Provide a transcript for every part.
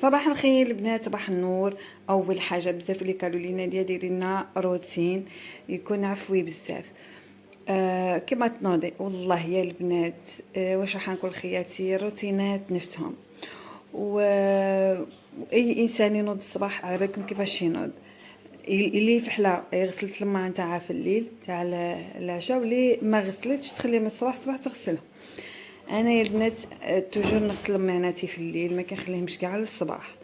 صباح الخير البنات، صباح النور. اول حاجه بزاف اللي قالوا لينا ديري لنا روتين يكون عفوي بزاف. كما تنوضي والله يا البنات. واش راح نقول خياتي، روتينات نفسهم. و اي انسان ينوض الصباح على بالكم كيفاش ينوض. اللي فحله غسلت الماء نتاعها في الليل تاع العشاء، واللي ما غسلتش تخليها من الصباح تغسلها. انا يا البنات توجور نغسل معناتي في الليل، ما كنخليهمش كاع للصباح.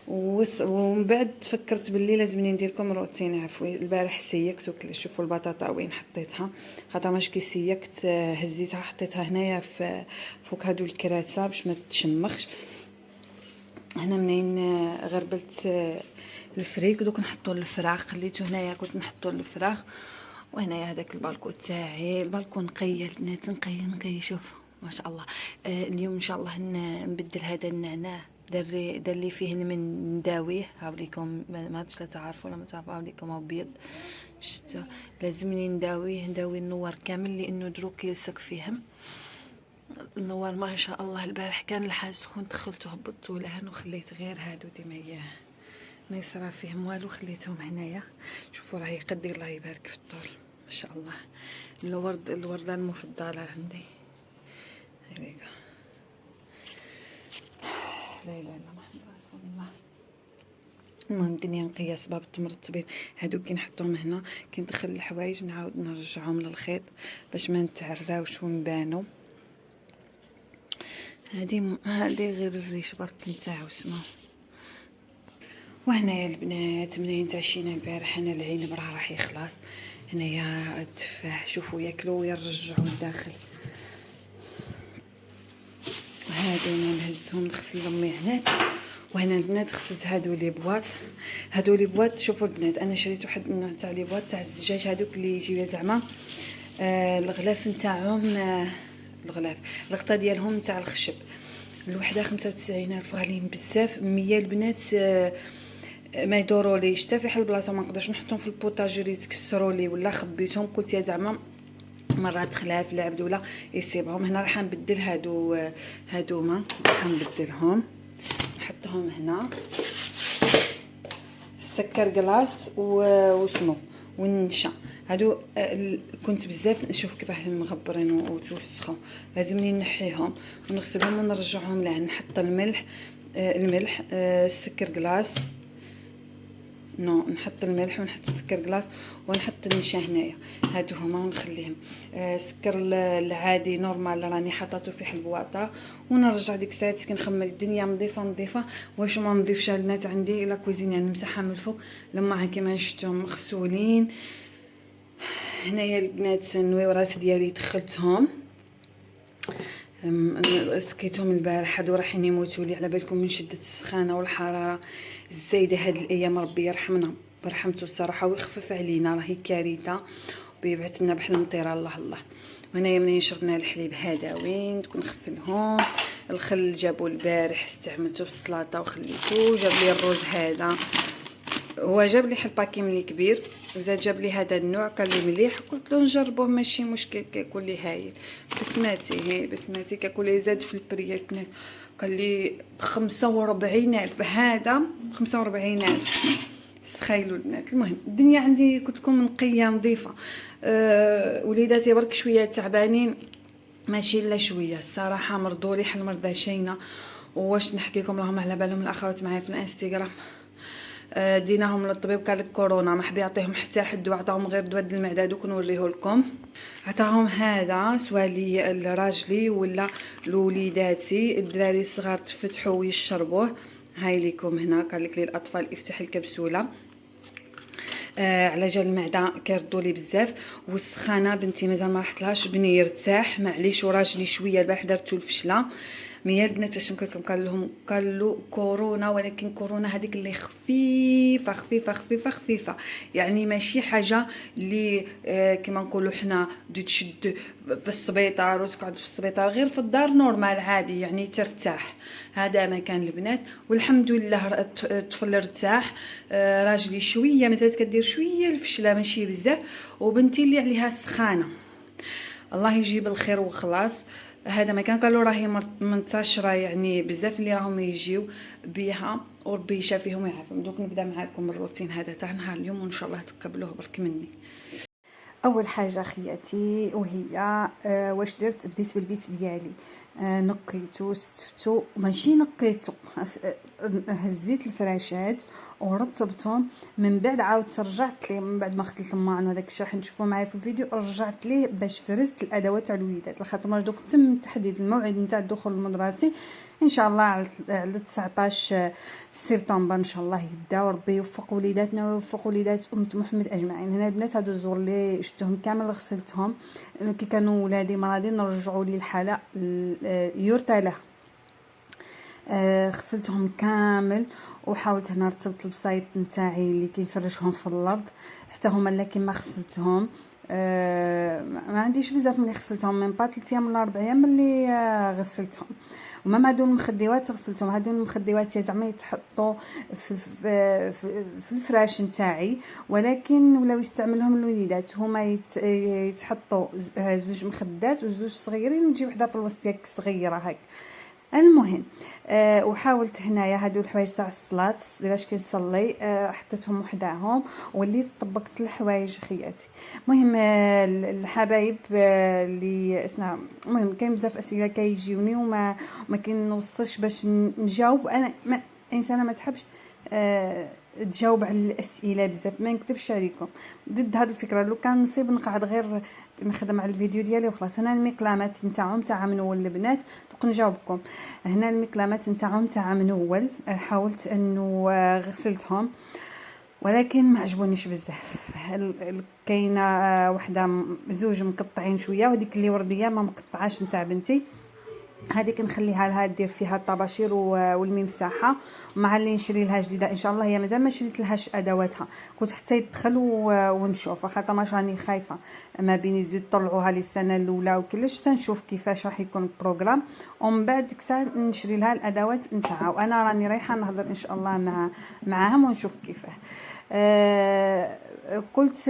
ومن بعد تفكرت باللي لازمني ندير لكم روتين عفوي. البارح سيكت وكل شوفوا البطاطا وين حطيتها، خاطر ماش كي سيكت هزيتها حطيتها هنايا في فوق هادو الكراسه باش ما تشمخش. هنا منين غربلت الفريك دوك نحطو الفراخ، خليته هنايا كنت نحطو الفراخ. وهنايا هذاك البالكون تاعي، البالكون نقي البنات، نقي شوفوا ما شاء الله. اليوم ان شاء الله نبدل هذا النعناع، دار لي فيه من نداويه. هاوليكم ما عرفتش لا تعرفوا ولا ما تعرفوا، هاوليكم ابيض شتا. لازمني نداوي النوار كامل لانه دروك يلصق فيهم النوار ما شاء الله. البارح كان الحاج سخون، دخلته هبطته لهن وخليت غير هادو ديما ما يصرا فيهم والو، خليتهم هنايا. شوفوا راهي قدي الله يبارك في الطول ما شاء الله. الوردة المفضلة عندي هذيك. لا اله الا الله محمد رسول الله. المهم الدنيا نقيه سباب مرتبين. هادو كي نحطهم هنا كي ندخل الحوايج نعاود نرجعهم للخيط باش ما نتعراوش ونبانو. هادي غير الريش برك نتاعو سما. وهنايا البنات منين تعشينا البارح، انا العنب راه راح يخلص. هنايا التفاح شوفوا ياكلوا ويرجعوا الداخل. هادو نهزهم نغسل المعانات. وهنا البنات غسلت هادو لي بواط. شوفوا البنات انا شريت واحد من نوع تاع لي بواط تاع الزجاج، هادوك اللي يجيو زعما الغلاف نتاعهم، الغلاف الغطا ديالهم تاع الخشب. الوحده 95,000 غاليين بزاف. 100 البنات ما يدوروا لي حتى في حل بلاصه، ما نقدرش نحطهم في البوطاجير يتكسروا لي ولا خبيتهم. قلت يا زعما مرات خلاف العبد ولا يسيبهم. هنا راح نبدل هادوما راح نبدلهم نحطهم هنا. السكر كلاص وشنو والنشا هادو كنت بزاف نشوف كيفاش مغبرين وتوسخوا، لازمني نحيهم ونغسلهم ونرجعهم لهنا. نحط الملح السكر كلاص، نحط الملح ونحط السكر كلاص ونحط النشا هنايا. هادو هما ونخليهم. السكر العادي نورمال راني حطاته في حلبواطه. ونرجع ديك الساعات كي نخمل الدنيا نظيفه. واش ما نضيفش البنات عندي لا كويزين يعني نمسحها من الفوق لما كيما شفتهم مغسولين. هنايا البنات النويورات ديالي دخلتهم سكيتهم البارح. هادو راحين يموتوا لي على بالكم من شده السخانه والحراره الزايده هاد الايام. ربي يرحمنا برحمته الصراحه ويخفف علينا، راهي كارثه ويبعث لنا بحال المطيره الله الله. وهنايا منين شربنا الحليب هذا وين تكون نغسلهم. الخل جابوا البارح استعملته في السلطه وخليته. جاب لي الروز هذا، هو جاب لي حل باكي ملي كبير وزاد جاب لي هذا النوع قال لي مليح. قلت له نجربوه ماشي مشكل، كيقول لي هايل. بسماتي كيقول لي زاد في البريات البنات، قال لي 45,000 هذا 45,000. تخيلوا البنات. المهم الدنيا عندي كنت تكون نقيه نظيفه. وليداتي برك شويه تعبانين ماشي الا شويه الصراحه، مرضوا لي حل مرضى شينا. واش نحكي لكم راهم على بالهم الاخوات معايا في الانستغرام. ديناهم للطبيب قال لك كورونا، ما حب يعطيهم حتى حد وعطاهم غير دواء المعده. دوك نوريه لكم. عطاهم هذا سواء لي لراجلي ولا لوليداتي. الدراري الصغار تفتحوا ويشربوه. هاي ليكم هنا قال لك للاطفال افتح الكبسوله. على جال المعده كيردوا لي بزاف. والسخانه بنتي مازال ما رحتلهاش، بني يرتاح معليش وراجلي شويه البارح درتو الفشله. ميا البنات واش نقول لكم، قال له كورونا، ولكن كورونا هذيك اللي خفيفه يعني ماشي حاجه اللي كما نقولوا حنا تشد في السبيطار وتقعد في السبيطار، غير في الدار نورمال عادي يعني ترتاح. هذا ما كان البنات والحمد لله. الطفل ارتاح. راجلي شويه مازالت كدير شويه الفشله ماشي بزاف. وبنتي اللي عليها السخانه الله يجيب الخير وخلاص. هذا ما كان قالوا راهي منتشره يعني بزاف اللي راهم يجيو بها، وربي يشافيهم ويعافيهم. دوك نبدا معاكم الروتين هذا تاع نهار اليوم وان شاء الله تقبلوه برك مني. اول حاجه خياتي وهي واش درت، بديت بالبيت ديالي. نقيتو ستفتو، ماشي نقيتو، هزيت الفراشات ورطبتهم. من بعد عاودت رجعت ليه من بعد ما خدلت الماعن وهذاك الشيء راح نشوفوه معايا في الفيديو. رجعت ليه باش فرزت الادوات تاع الوليدات، لخاطر دوك تم تحديد الموعد نتاع الدخول المدرسي ان شاء الله على 19 سبتمبر ان شاء الله يبدا، وربي يوفق وليداتنا ويوفق وليدات امه محمد اجمعين. هنا البنات هادو الزور اللي شفتهم كامل غسلتهم، لانه كي كانوا ولادي مرضين رجعوا لي الحاله يرثى لها. غسلتهم كامل وحاولت هنا رتبت البسايط نتاعي اللي كيفرشهم في الارض، حتى هما لا كيما غسلتهم. ما عنديش بزاف ملي غسلتهم، من با 3 ايام ولا 4 ايام ملي غسلتهم. وما هادو المخديوات غسلتهم، هادو المخديوات زعما يتحطوا في الفراش نتاعي، ولكن ولاو يستعملهم الوليدات. هما يتحطوا زوج مخدات وزوج صغيرين وتجي وحده في الوسط ديالك صغيره هكا. المهم وحاولت هنايا هادو الحوايج تاع الصلاه باش كنصلي حطيتهم وحداهم وليت طبقت الحوايج خياتي. المهم الحبايب اللي اسنا، المهم كاين بزاف اسئله كيجيوني وما كنوصلش باش نجاوب. انا انسانه ما تحبش تجاوب على الاسئله بزاف، ما نكتبش عليكم ضد هذه الفكره. لو كان نصيب نقعد غير نخدم على الفيديو ديالي وخلاص. هنا المقلامات نتاعهم تاع منول البنات دوك نجاوبكم. هنا المقلامات نتاعهم تاع منول حاولت انه غسلتهم ولكن ما عجبونيش بزاف. كاينه وحده زوج مقطعين شويه، وديك اللي ورديه ما مقطعاش نتاع بنتي، هذيك نخليها لها دير فيها الطباشير والممساحه، مع اللي نشري لها جديده ان شاء الله. هي مازال ما شريت لهاش ادواتها، كنت حتى يدخل ونشوف، خاطر ماش راني خايفه ما بين يزيد طلعوها لي السنه الاولى وكلش تنشوف كيفاش راح يكون البروغرام، ومن بعد ديك الساعه نشري لها الادوات نتاعها. وانا راني رايحه نهضر ان شاء الله معاهم ونشوف كيفاه. قلت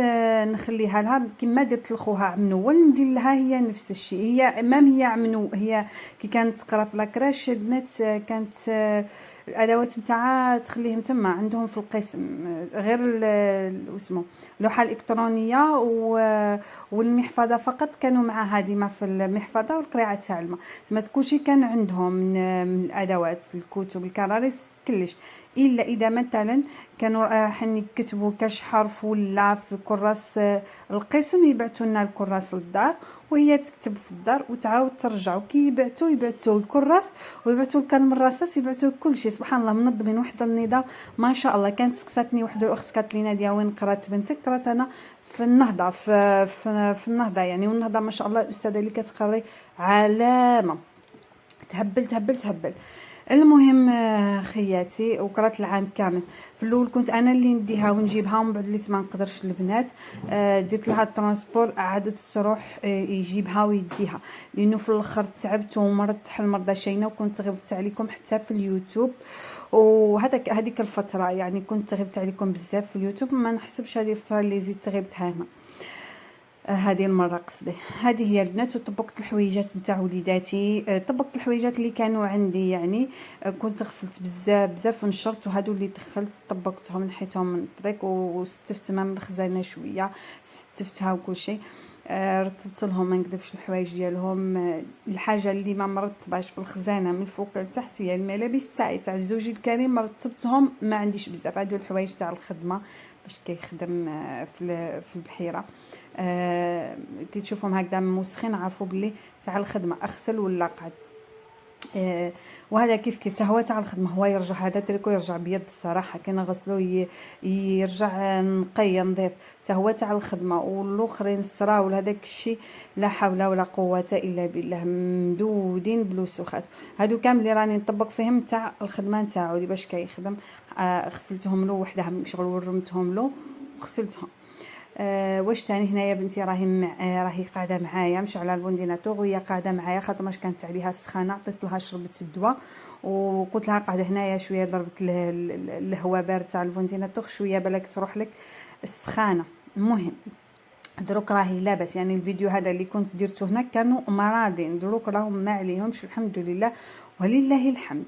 نخليها لها كما درت لخوها عمنول، ندير لها هي نفس الشيء. هي امام هي عمنو، هي كي كانت تقرا في لاكراش البنات كانت الادوات نتاعها تخليهم تما عندهم في القسم، غير اسمه اللوحه الالكترونيه والمحفظه فقط كانوا معها ديما في المحفظه، والقراءه تاع الماء تما كلشي كان عندهم من الادوات، الكتب الكراريس كلش. الا اذا مثلا كانوا رايحين يكتبوا كاش حرف ولا في كراس القسم يبعثوا لنا الكراس للدار وهي تكتب في الدار وتعاود ترجع، وكي يبعثوا الكراس ويبعثوا لك المراسات يبعثوا كل شيء. سبحان الله منظمين واحد النظام ما شاء الله. كانت سكتتني واحده الاخت قالت لي ناديه وين قرات بنتك؟ قرات انا في النهضه في النهضه يعني، والنهضه ما شاء الله الاستاذه اللي كتقري علامه تهبل. المهم خياتي وقرات العام كامل. في الاول كنت انا اللي نديها ونجيبها، ومن بعد اللي ما نقدرش البنات درت لها الترونسبور عادت تروح يجيبها ويديها، لانه في الاخر تعبت ومرضت حل مرضى شينه، وكنت غبت عليكم حتى في اليوتيوب. هذيك الفتره يعني كنت غبت عليكم بزاف في اليوتيوب، ما نحسبش هذه الفتره اللي زدت غبتها هنا هذه المره قصدي. هذه هي البنات. وطبقت الحويجات نتاع وليداتي، طبقت الحويجات اللي كانوا عندي يعني، كنت غسلت بزاف ونشرت، وهادو اللي دخلت طبقتهم نحيتهم من الطريق وستفت من الخزانه شويه، ستفتها وكل شيء. رتبت لهم ما نكذبش الحوايج ديالهم. الحاجه اللي ما مرتباش في الخزانه من فوق لتحت هي الملابس تاعي تاع الزوج الكريم، رتبتهم ما عنديش بزاف. هادو الحوايج تاع الخدمه باش كيخدم في البحيره. كي تشوفهم هكذا موسخين عرفوا بلي تاع الخدمه، اغسل ولا قعد. وهذا كيف هو تاع الخدمه، هو يرجع هذا تريكو يرجع بيض الصراحه، كنغسلو يرجع نقي نظيف، حتى هو تاع الخدمه. والاخرين الصراو هذاك الشيء لا حول ولا قوه الا بالله، ممدودين بلوسوخات. هادو كامل اللي راني نطبق فيهم تاع الخدمه نتاعو اللي باش كيخدم. غسلتهم له وحدهم شغل ورمتهم له وغسلتهم. واش تاني هنايا بنتي راهي قاعده معايا مش على الفونديناتور، وهي قاعده معايا خاطر ماش كانت عليها السخانه، عطيت لها شربت الدواء وقلت لها قاعده هنايا شويه، ضربت الهواء بارد تاع الفونديناتور شويه بالك تروح لك السخانه. المهم دروك راهي لاباس. يعني الفيديو هذا اللي كنت درته هنا كانوا مرادين، دروك راهم ما عليهمش الحمد لله ولله الحمد.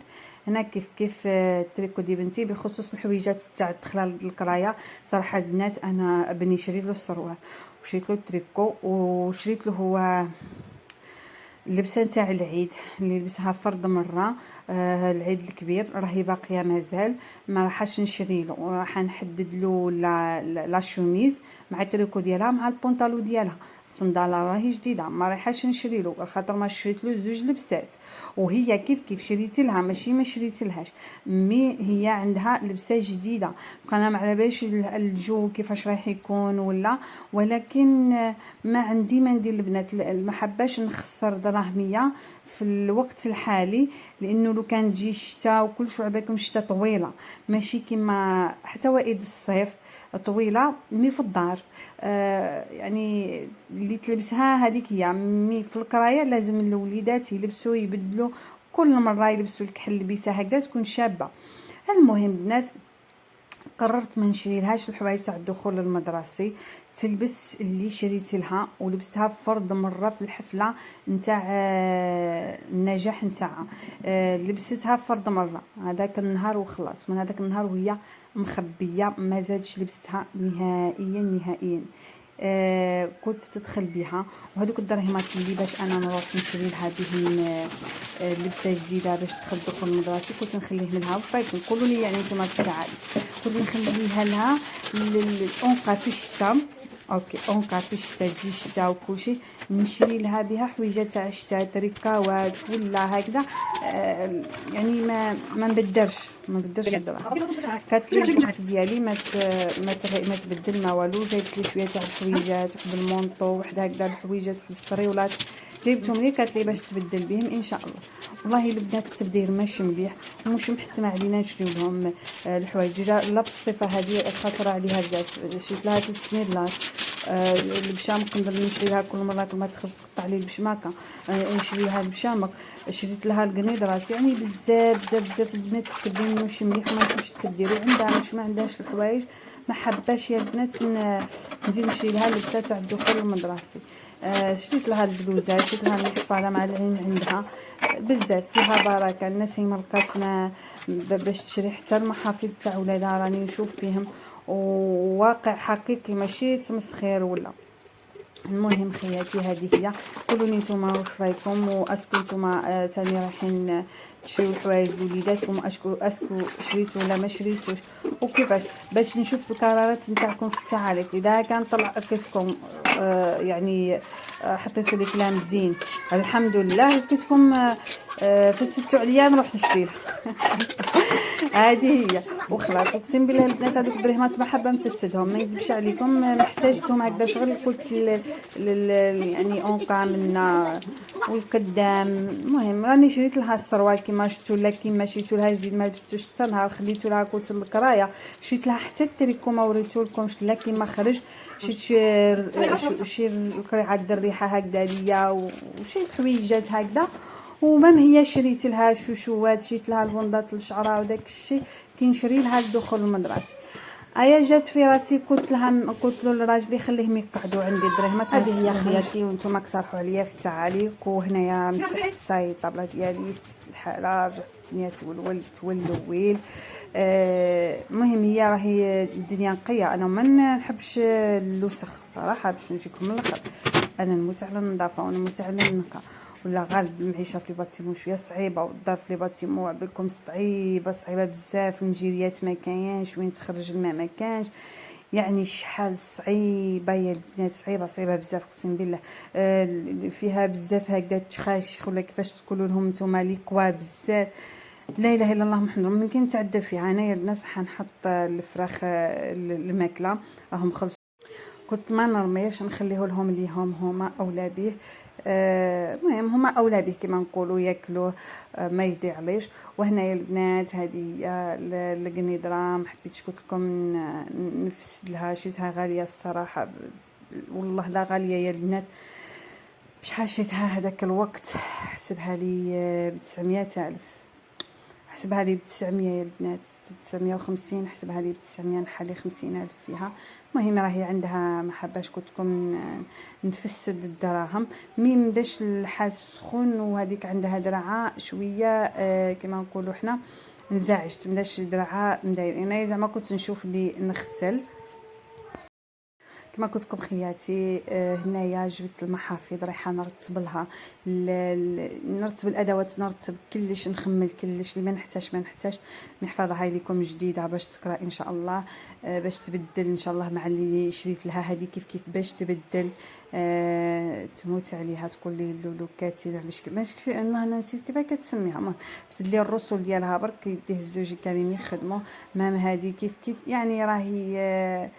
هنا كيف التريكو دي بنتي بخصوص الحويجات تاع الدخله للقرايه. صراحه البنات انا بني شريت له السروال وشريت له التريكو وشريت له هو اللبسه نتاع العيد اللي لبسها فرد مره. العيد الكبير راهي باقيه مازال ما راحش نشري له، راح نحدد له لا شوميز مع التريكو ديالها مع البونطالو ديالها. الصنداله راهي جديده ما رايحاش نشري له خاطر ما شريت له زوج لبسات، وهي كيف شريت لها ماشي ما شريت لهاش، مي هي عندها لبسه جديده. انا ما على باليش الجو كيفاش راح يكون ولا، ولكن ما عندي ما ندير البنات ما حباش نخسر دراهميه في الوقت الحالي، لانه لو كان تجي الشتاء وكل شو عباكم الشتاء طويله ماشي كيما حتى وائد الصيف طويله مي في الدار. يعني اللي تلبسها هذيك هي، مي في القرايه لازم الوليدات يلبسوا يبدلوا كل مره يلبسوا الكحل لبسه هكذا تكون شابه. المهم بنات قررت ما نشري لهاش الحوايج تاع الدخول المدرسي، تلبس اللي شريت لها ولبستها فرد مره في الحفله نتاع النجاح نتاعها. لبستها فرد مره هذاك النهار وخلاص، من هذاك النهار وهي مخبيه ما زادش لبستها نهائيا. كنت تدخل بها، وهذوك الدراهمات اللي باش انا نروح نشري لها بهم لبسه جديده باش تدخل المدرسه كنت نخليهم لها. واش رايكم قولوا لي يعني نتوما تعالي كنت نخليها لها اونقا في الشتاء. اوكي اونقا في الشتاء تجي الشتاء وكلشي نشري لها بها حويجات تاع الشتاء تريكاوات ولا هكذا. يعني ما نبدرش الدراهم. كانت لي البنت ديالي ما تبدل ما والو، جايبت لي شويه تاع الحويجات واحد المونطو واحد هكذا الحويجات واحد الصريولات جايبتهم لي كانت لي باش تبدل بهم ان شاء الله. والله البنات التبديل ماشي مليح ومش محتمه علينا نشريو لهم الحوايج لا بالصفه هذه خاطر عليها بزاف. شريت لها 3 سنيدلات البشام نقدر نشري لها كل مره كل ما تخرج تقطع لي البشماكه نشري لها البشامك. شريت لها القنيدرات يعني بزاف البنات التبديل ماشي مليح وما نحبش التبديل، وعندها مش ما عندهاش الحوايج ما حباش يا البنات نزيد نشري لها اللبسه تاع الدخول المدرسي. شريت لها البلوزه شريت لها الحفاضه مع العين عندها بزاف فيها بركه. الناس هي ملقاتنا باش تشري حتى المحافظ تاع ولادها راني نشوف فيهم وواقع حقيقي ماشي تمسخير ولا. المهم خياتي هذه هي، قولوا لي نتوما واش رايكم واسكو نتوما تاني رايحين تشريو الحوايج لوليداتكم اسكو شريتو ولا ما شريتوش وكيفاش باش نشوف القرارات نتاعكم في التعاليق. اذا كان طلع لقيتكم يعني حطيتوا لي كلام زين الحمد لله، لقيتكم فسدتوا عليا نروح نشري هذه هي وخلاص. اقسم بالله البنات هذوك الدرهمات ما حابه نفسدهم ما نكذبش عليكم، محتاجتهم هكذا شغل قلت يعني اونقا منا والقدام. المهم راني شريت لها السروال كيما شفتوا لها كيما شريتو لها جديد ما لبستوش حتى نهار خليتو لها كنت القرايه. شريت لها حتى التريكو ما وريتولكمش لا كيما خرج. شريت شي القريعه الريحه هكذا ليا وشي حويجات هكذا. ومام هي شريت لها شوشوات شريت لها البندات للشعره وداك الشيء كي نشري لها الدخول المدرسه. ايا جات في راسي قلت له لراجلي خليهم يقعدوا عندي الدرهمات هذه هي خياتي وانتم اقترحوا عليا في التعاليق. وهنايا مسحت صاي الطابله ديالي استفت الحاله رجعت الدنيا تولويل. المهم هي راهي الدنيا نقيه. انا ما نحبش اللوسخ صراحه باش نجيكم من الاخر، انا نموت على النظافه ونموت على النقا ولا غالب المعيشه في ليباتيمون شويه صعيبه والدار في ليباتيمون عبالكم صعيبه بزاف. المجيريات ما كاينش وين تخرج الماء ما كانش، يعني شحال صعيبه يا البنات صعيبه بزاف اقسم بالله. فيها بزاف هكذا تخاشخ ولا كيفاش تقولوا لهم نتوما لي كوا بزاف. لا اله الا الله محمد ممكن نتعدى فيها. انايا الناس حنحط الفراخ الماكله راهم خلصوا كنت ما نرميش نخليه لهم ليهم هما اولى به. المهم هما اولى به كما نقولوا ياكلوه ما يضيعليش. وهنايا البنات هذه هي القنيدره ما حبيتش قلت لكم نفسد لها شريتها غاليه الصراحه والله لا غاليه يا البنات. شحال شريتها هذاك الوقت حسبها لي ب900 ألف حسبها لي ب900 يا البنات، 950 حسبها لي ب900، نحلي 50,000 فيها. المهم راهي عندها ما حباش قلت لكم نتفسد الدراهم. مي مداش الحاج سخون وهذيك عندها درعه شويه كما نقولوا حنا انزعجت، مداش درعه مداير انا زعما كنت نشوف لي نغسل. كما قلت لكم خياتي هنايا جبت المحافظ رايحه نرتب لها، نرتب الادوات، نرتب كلش، نخمل كلش اللي ما نحتاج. محفظه هاي لكم جديده باش تقرا ان شاء الله، باش تبدل ان شاء الله مع اللي شريت لها هذه كيف باش تبدل. تموت عليها تقول لي اللولوكاتي باش انا نسيت كيف كتسميها، بس اللي الرسول ديالها برك يديه الزوج كريم يخدموا. مام هذه كيف يعني راهي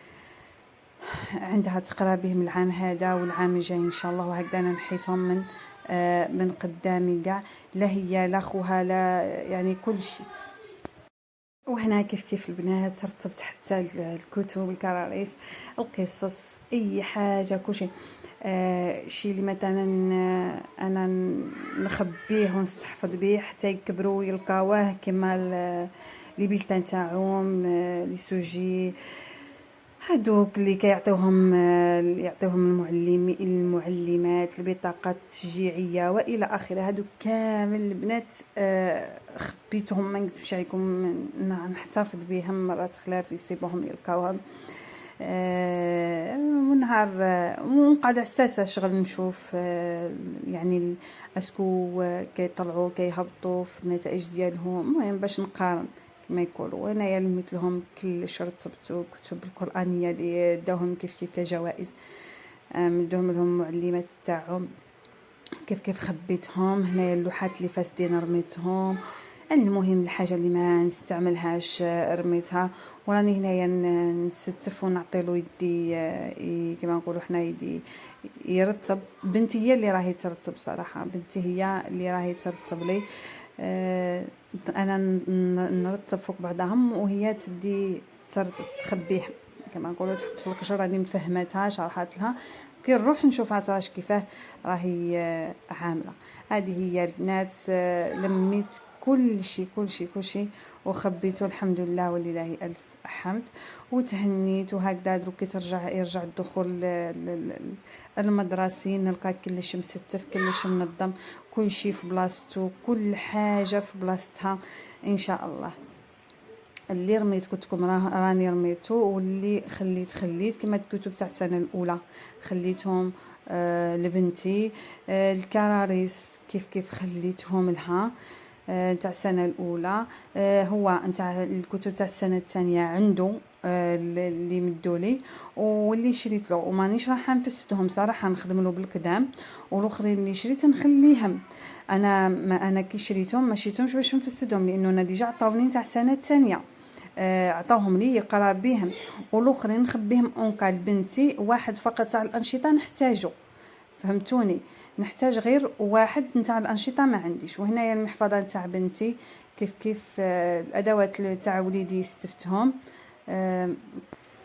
عندها تقرا بهم العام هذا والعام الجاي ان شاء الله، وهكذا انا نحيتهم من قدامي كاع، لا هي لا خوها لا يعني كل شيء. وهنا كيف البنات رتبت حتى الكتب، الكراريس، القصص، اي حاجه كل شيء. شي اللي مثلا انا نخبيه ونستحفظ به حتى يكبروا ويلقاوه كما لي بيلتان تاعهم لي سوجي هادوك اللي كيعطيوهم المعلمات البطاقات التشجيعيه والى اخره. هادوك كامل البنات خبيتهم، ما نكذبش عليكم، نحتفظ بهم مرات خلاف يصيبهم يلقاوهم. ونهار ونقعد عساسه شغل نشوف يعني اسكو كيطلعوا كيهبطوا في النتائج ديالهم، المهم باش نقارن كما يقولوا. وانايا مثلهم كلش رتبتو كتب القرانيه اللي داوهم كيف كجوائز، مدوهم لهم معلمات تاعهم كيف خبيتهم. هنايا اللوحات اللي فاسدين رميتهم. المهم الحاجه اللي ما نستعملهاش رميتها. وراني هنايا نستف ونعطي له يدي كما نقولوا حنا يدي يرتب. بنتي هي اللي راهي ترتب صراحه، بنتي هي اللي راهي ترتب لي. انا نرتب فوق بعضهم وهي تدي تخبيه كما نقولوا تحط في القشر. راني مفهمتها شرحت لها كي نروح نشوفها تراش كيفاه راهي عامله. هذه هي البنات لميت كل شيء وخبيته الحمد لله ولله الف حمد. وتهنيت وهكذا دروك يرجع الدخول المدرسي نلقى كلش مستف كلش منظم، كل شيء في بلاصتو، كل حاجه في بلاصتها ان شاء الله. اللي رميت قلت لكم راني رميته، واللي خليت كما الكتب تاع السنه الاولى خليتهم لبنتي. الكراريس كيف خليتهم لها تاع السنه الاولى. هو نتاع الكتب تاع السنه الثانيه عنده اللي مدولي واللي شريت له، ومانيش راح نفسدهم صراحه، نخدم له بالقدام. والاخرين اللي شريت نخليهم. انا كي شريتهم ما شريتهمش باش نفسدهم، لانه انا ديجا عطاوني تاع السنه الثانيه عطاوهم لي يقرا بهم، والاخرين نخبيهم اونكال بنتي واحد فقط تاع الانشطه نحتاجه. فهمتوني؟ نحتاج غير واحد نتاع الانشطه ما عنديش. وهنايا المحفظه تاع بنتي كيف الادوات تاع وليدي استفتهم.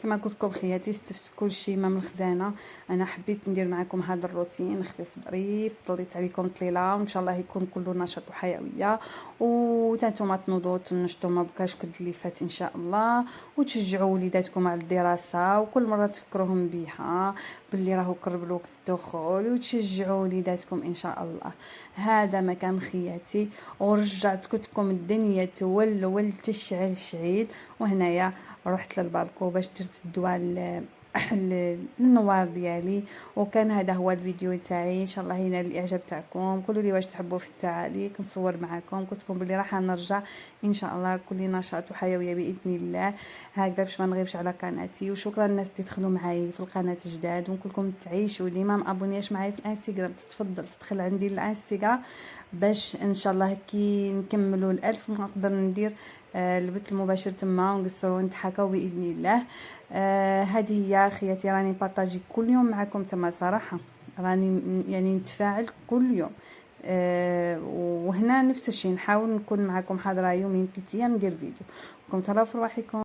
كما قلت لكم خياتي استفدت كل شيء من الخزانه. انا حبيت ندير معكم هذا الروتين خفيف ظريف، طليت عليكم طليله وان شاء الله يكون كله نشاط وحيويه. وتانتوما تنوضوا تنشطوا ما بقاش قد اللي فات ان شاء الله، وتشجعوا وليداتكم على الدراسه، وكل مره تفكروهم بها باللي راهو قرب الوقت الدخول، وتشجعوا وليداتكم ان شاء الله. هذا مكان خياتي، ورجعت كتكم الدنيا تولول تشعل شعيل. وهنايا رحت للبالكو باش درت الدواء النوار ديالي. وكان هذا هو الفيديو تاعي، ان شاء الله ينال الاعجاب تاعكم. قولوا لي واش تحبوا في التعاليق نصور معكم، قلت لكم بلي راح نرجع ان شاء الله كل نشاط وحيويه باذن الله هكذا باش ما نغيبش على قناتي. وشكرا للناس اللي دخلوا معايا في القناه جداد، ونقول لكم تعيشوا ديما مابونياش معايا في الانستغرام، تتفضل تدخل عندي الانستغرام باش ان شاء الله كي نكملوا ال1000 نقدر ندير البث المباشر تما ونقصروا ونضحكوا باذن الله. هذه هي خياتي، راني بارطاجي كل يوم معكم تما صراحه، راني يعني نتفاعل كل يوم. وهنا نفس الشيء نحاول نكون معكم حاضره يومين 3 ايام ندير فيديو. كنتم تهلاو في رواحكم.